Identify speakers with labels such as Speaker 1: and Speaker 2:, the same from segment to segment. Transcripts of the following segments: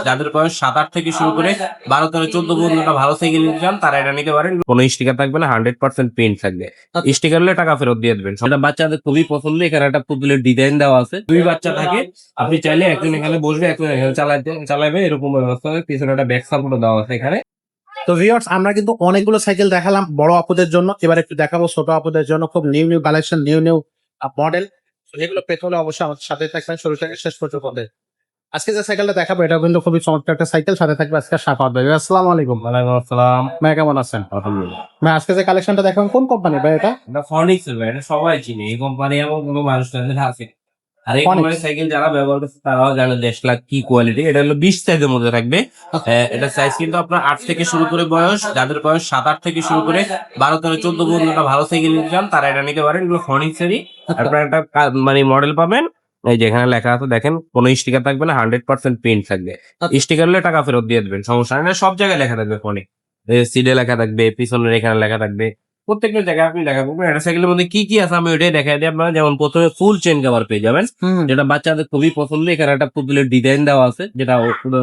Speaker 1: যাদের বয়স 7-8 থেকে শুরু করে 12-14 পর্যন্ত ভালো সাইকেল নিতে চান তারা এটা নিতে পারেন। কোনো স্টিকার থাকবে না, 100% প্রিন্ট থাকবে। স্টিকার হলে টাকা ফেরত দিয়ে দেবেন। সেটা বাচ্চাদের খুবই পছন্দ। এখানে একটা পুতুলের ডিজাইন দেওয়া আছে। 2 বাচ্চা থাকে, আপনি চাইলে একজন এখানে বসবে, একজন এখানে চালাবে, এরকম ব্যবস্থা আছে। পিছনে একটা ব্যাক সাপোর্ট দেওয়া আছে এখানে।
Speaker 2: তো ভিউয়ার্স, আমরা কিন্তু অনেকগুলো সাইকেল দেখালাম বড় আপুদের জন্য, এবার একটু দেখাবো ছোট আপুদের জন্য। খুব নিউ কালেকশন, নিউ মডেল। তো এগুলো পেতে হলে অবশ্যই আমাদের সাথে থাকবেন শুরু থেকে শেষ পর্যন্ত। আজকে যে সাইকেলটা দেখাবো এটাও কিন্তু খুবই চমৎকার একটা সাইকেল। সাথে থাকবে আজকে সাফাত ভাই। আসসালামু আলাইকুম।
Speaker 1: ওয়ালাইকুম আসসালাম।
Speaker 2: ভাই কেমন আছেন?
Speaker 1: আলহামদুলিল্লাহ।
Speaker 2: ভাই আজকে যে কালেকশনটা দেখাবেন কোন কোম্পানি ভাই এটা?
Speaker 1: এটা ফনিক্স এর ভাই, এটা সবাই চিনে। এই কোম্পানি এমন কোনো মানুষ না আছে। আর এই
Speaker 2: Phoenix।
Speaker 1: কোম্পানির সাইকেল যারা ব্যবহার করছে তারাও জানে দেশলা কি কোয়ালিটি। এটা হলো 20 সাইজের মধ্যে থাকবে। এটা সাইজ কিন্তু আপনার 8 থেকে শুরু করে বয়স, যাদের বয়স 7-8 থেকে শুরু করে 12-14 পর্যন্ত ভালো সাইকেল নিতে চান তারা এটা নিতে পারেন। এগুলো ফনিক্স এরই। আপনার একটা মানে মডেল পাবেন, এই যে এখানে লেখা আছে দেখেন, কোনো স্টিকার থাকবে না, 100% প্রিন্ট থাকবে। স্টিকার হলে টাকা ফেরত দিয়ে দেবেন, সমস্যা নেই। সব জায়গায় লেখা থাকবে ফনিক, সিডে লেখা থাকবে, পিছনের এখানে লেখা থাকবে, প্রত্যেকটা জায়গায় আপনি দেখা করবেন। একটা সাইকেলের মধ্যে কি কি আছে আমি ওইটাই দেখাই দিই আপনারা। যেমন প্রথমে ফুল চেন কভার পেয়ে যাবেন, যেটা বাচ্চাদের খুবই পছন্দ। এখানে একটা পুতুলের ডিজাইন দেওয়া আছে, যেটা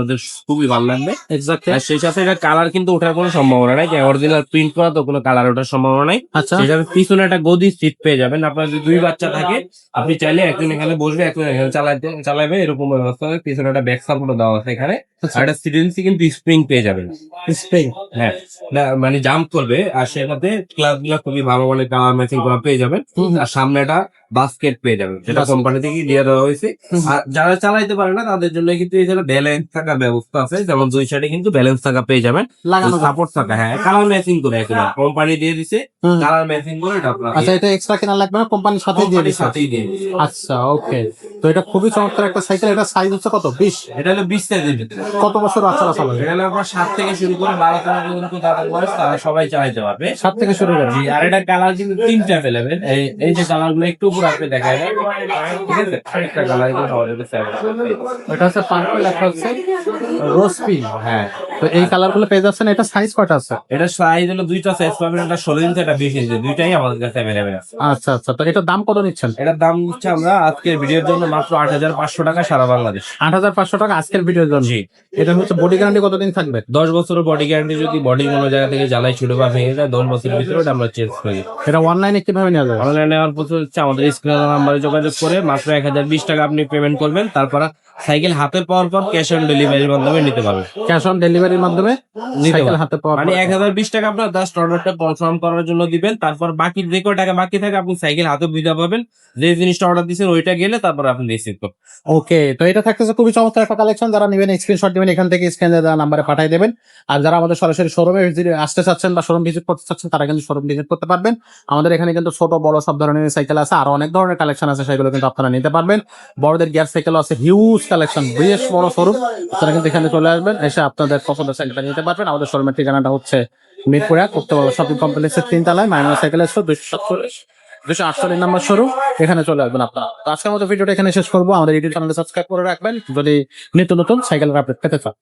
Speaker 1: ওদের খুবই ভালো লাগবে।
Speaker 2: এক্স্যাক্টলি।
Speaker 1: আর সেই সাথে এটা কালার কিন্তু ওঠার কোনো সম্ভাবনা নাই, যে অরিজিনাল প্রিন্ট করা তো কোনো কালার ওঠার সম্ভাবনা নাই।
Speaker 2: আচ্ছা।
Speaker 1: সেই সাথে পিছনে একটা গদি সিট পেয়ে যাবেন। আপনার যদি 2 বাচ্চা থাকে, আপনি চাইলে একজন এখানে বসবে, একজন এখানে চালাবে, এরকম ব্যবস্থা আছে। পিছনে একটা ব্যাক সাপোর্ট দেওয়া আছে এখানে। আর একটা সিডেন্সি কিন্তু স্প্রিং পেয়ে যাবেন।
Speaker 2: স্প্রিং।
Speaker 1: হ্যাঁ, না মানে জাম্প করবে। আর সেটাতে ক্লাস গুলা খুবই ভালো মানের কালার ম্যাচিং করা পেয়ে যাবেন। আর সামনে একটা বাস্কেট পেয়ে যাবেন, যেটা কোম্পানি থেকে দিয়ে দেওয়া হয়েছে। আর যারা চালাইতে পারে না তাদের জন্য কিন্তু এই ব্যালেন্স থাকার ব্যবস্থা আছে। যেমন 2 সাইডে কিন্তু ব্যালেন্স থাকা পেয়ে যাবেন,
Speaker 2: লাগানো
Speaker 1: সাপোর্ট থাকা। হ্যাঁ, কালার ম্যাচিং করে একেবারে কোম্পানি দিয়ে দিছে। কালার ম্যাচিং করে এটা আপনার
Speaker 2: আচ্ছা, এটা এক্সট্রা কেনা লাগবে না, কোম্পানির সাথে দিয়ে
Speaker 1: কোম্পানির
Speaker 2: দিছে?
Speaker 1: সাথেই দিয়ে দিছে।
Speaker 2: আচ্ছা, ওকে। তো এটা খুবই চমৎকার একটা সাইকেল। এটা সাইজ হচ্ছে কত? 20?
Speaker 1: এটা হলো 20 সাইজের ভিতরে।
Speaker 2: কত বছর বাচ্চারা চালাবে?
Speaker 1: এটা হলো আপনার 7 থেকে শুরু করে 12 পর্যন্ত যাদের বয়স তারা সবাই চালাতে পারবে।
Speaker 2: 7 থেকে শুরু করে?
Speaker 1: জি। আর এটা কালার কিন্তু 3টা अवेलेबल। এই যে কালার গুলো একটু উপরে আপনি দেখায় দেন, ঠিক আছে? আরেকটা কালার গুলো আমাদের কাছে available।
Speaker 2: এটা হচ্ছে পার্পল, একটা হচ্ছে রোজ পিঙ্ক।
Speaker 1: হ্যাঁ,
Speaker 2: তো এই কালার গুলো পেয়ে যাচ্ছেন। এটা সাইজ কয়টা আছে?
Speaker 1: এটা সাইজ হলো 2টা সাইজ পাবেন, একটা 16 ইঞ্চি, একটা 20 ইঞ্চি, দুইটাই আমাদের কাছে अवेलेबल আছে।
Speaker 2: আচ্ছা আচ্ছা, তো এটার দাম কত নিচ্ছেন?
Speaker 1: এটার দাম হচ্ছে আমরা আজকের ভিডিওর জন্য মাত্র 8,500 টাকা সারা বাংলাদেশ।
Speaker 2: 8,500 টাকা আজকের ভিডিওর জন্য।
Speaker 1: জি।
Speaker 2: এটা হচ্ছে বডি গ্যারান্টি কতদিন থাকবে?
Speaker 1: 10 বছরের বডি গ্যারান্টি। যদি বডি কোনো জায়গা থেকে জ্বালাই ছোট বা ভেঙে যায় 10 বছরের ভিতরে ওটা আমরা চেঞ্জ করি।
Speaker 2: এটা অনলাইনে কিভাবে নেওয়া যাবে?
Speaker 1: অনলাইনে নেওয়ার প্রসেস হচ্ছে আমাদের স্ক্রিন নাম্বারে যোগাযোগ করে মাত্র 1020 টাকা আপনি পেমেন্ট করবেন। তারপর সাইকেল হাতে পাওয়ার পর ক্যাশ অন ডেলিভারির মাধ্যমে নিতে পারবেন।
Speaker 2: ক্যাশ অন ডেলিভারির মাধ্যমে সাইকেল হাতে পাওয়ার
Speaker 1: মানে 1020 টাকা আপনার জাস্ট অর্ডারটা কনফার্ম করার জন্য দিবেন। তারপর বাকি যে কয় টাকা বাকি থাকে আপনি সাইকেল হাতে বুঝা পাবেন। যে জিনিসটা অর্ডার দিচ্ছেন ওইটা গেলে তারপর আপনি রিসিভ করবেন।
Speaker 2: ওকে। তো এটা থাকতেছে খুবই চমৎকার একটা কালেকশন। যারা নেবেন স্ক্রিনশট দিবেন, এখান থেকে স্ক্রিনে দেওয়া নাম্বারে পাঠিয়ে দেবেন। আর যারা আমাদের সরাসরি শোরুমে আসতে চাচ্ছেন বা শোরুম ভিজিট করতে চাচ্ছেন তারা কিন্তু শোরুম ভিজিট করতে পারবেন। আমাদের এখানে কিন্তু ছোট বড় সব ধরনের সাইকেল আছে, আর অনেক ধরনের কালেকশন আছে, সেগুলো কিন্তু আপনারা নিতে পারবেন। বড়দের গিয়ার সাইকেলও আছে, হিউজ কালেকশন, বেশ বড় শোরুম। আপনারা কিন্তু এখানে চলে আসবেন, এসে আপনাদের পছন্দের সাইকেলটা নিতে পারবেন। আমাদের শোরুমের ঠিকানাটা হচ্ছে মিরপুর 1 উত্তরবঙ্গ শপিং কমপ্লেক্সের 3 তলায়, মাইনাস সাইকেল 248 নম্বর শোরুম। এখানে চলে আসবেন আপনারা। তো আজকের মতো ভিডিওটা এখানে শেষ করবো। আমাদের ইউটিউব চ্যানেলে সাবস্ক্রাইব করে রাখবেন যদি নিত্য নতুন সাইকেলের আপডেট পেতে চান।